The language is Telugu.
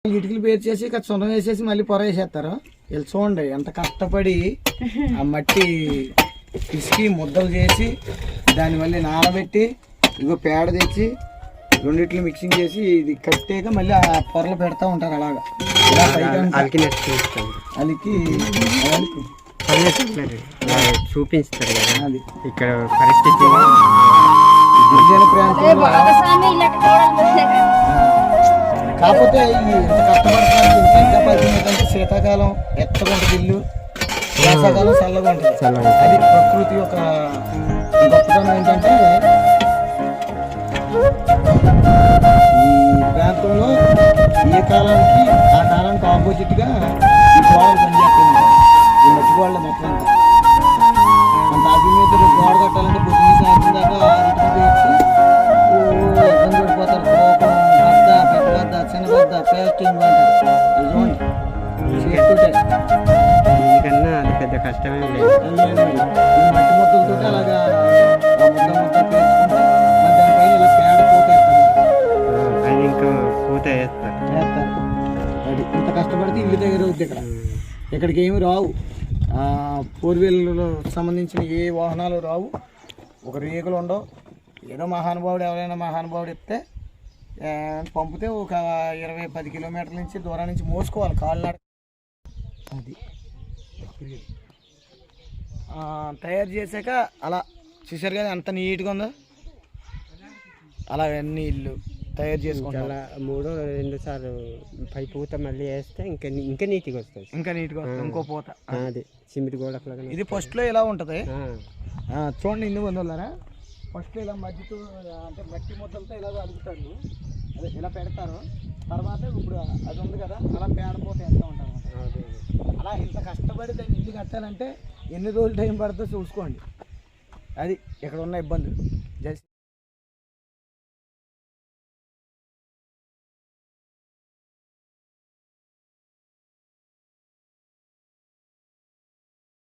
ఇటుకలు పేరు చేసి ఇక సున్నం వేసేసి మళ్ళీ పొర వేసేస్తారు. వీళ్ళు చూడండి ఎంత కష్టపడి ఆ మట్టి పిసికి ముద్దలు చేసి దాన్ని మళ్ళీ నానబెట్టి ఇగో పేడ తెచ్చి రెండిట్లు మిక్సింగ్ చేసి ఇది కట్టాక మళ్ళీ ఆ పొరలు పెడతా ఉంటారు. అలాగా అలికి చూపిస్తారు కదా. అది ఇక్కడ పరిస్థితి గిరిజన ప్రాంతంలో కాకపోతే ఇంత కష్టపడుతున్నారు. ఇంకా ఏంటంటే శీతాకాలం ఎత్తగా ఉంటుంది ఇల్లు, వేసవకాలం చల్లగా ఉంటుంది. అది ప్రకృతి యొక్క గొప్పతనం. ఏంటంటే ఈ ప్రాంతంలో ఏ కాలానికి ఆ కాలానికి ఆపోజిట్గా ఈ గోడలు పనిచేస్తాయి. ఈ మట్టి గోడలు మొత్తం అంతా మన తాపీ మీద గోడ కట్టాలంటే పొద్దున్న సాయంత్రం దాకా ఇబ్బంది పడిపోతారు. కోపం బద్ద, పెద్ద బద్ద, చిన్న బద్ద, పేస్టింగ్ అంటారు. దీనికన్నా అది పెద్ద కష్టమే లేదు. మట్టి ముద్దలతో అలాగా ముద్ద ముద్ద పేర్చుకుంటే దానిపైన ఇలా పేడ పోతేస్తారు. అది ఇంకా పూత వేస్తారు. అది ఇంత కష్టపడితే ఇల్లు దగ్గర అవుద్ది. ఇక్కడికి ఏమి రావు. 4 వీలర్లో సంబంధించిన ఏ వాహనాలు రావు. ఒక రేకులు ఉండవు. ఏదో మహానుభావుడు ఎవరైనా మహానుభావుడు ఇస్తే పంపితే ఒక 20-10 కిలోమీటర్ల నుంచి దూరం నుంచి మోసుకోవాలి కాలినాడ. అది తయారు చేశాక అలా చూసారు కదా ఎంత నీట్గా ఉందో. అలా అన్ని ఇల్లు తయారు చేసుకోవాలి. 2 సార్లు పై పూత మళ్ళీ వేస్తే ఇంకా నీట్గా వస్తుంది. ఇంకా నీట్గా వస్తుంది. ఇంకో పూత అది సిమెంట్ గోడకు. ఇది ఫస్ట్లో ఇలా ఉంటుంది. చూడండి ఇన్ని వందలారా. ఫస్ట్ ఇలా మట్టితో అంటే మట్టి ముద్దలతో ఇలా అలుగుతారు. అదే ఇలా పెడతారు. తర్వాత ఇప్పుడు అది ఉంది కదా అలా పేడపోతే వేస్తూ ఉంటారు. అలా ఇంత కష్టపడి దాన్ని ఇల్లు కట్టాలంటే ఎన్ని రోజులు టైం పడుతుందో చూసుకోండి. అది ఇక్కడ ఉన్న ఇబ్బందులు. జస్ట్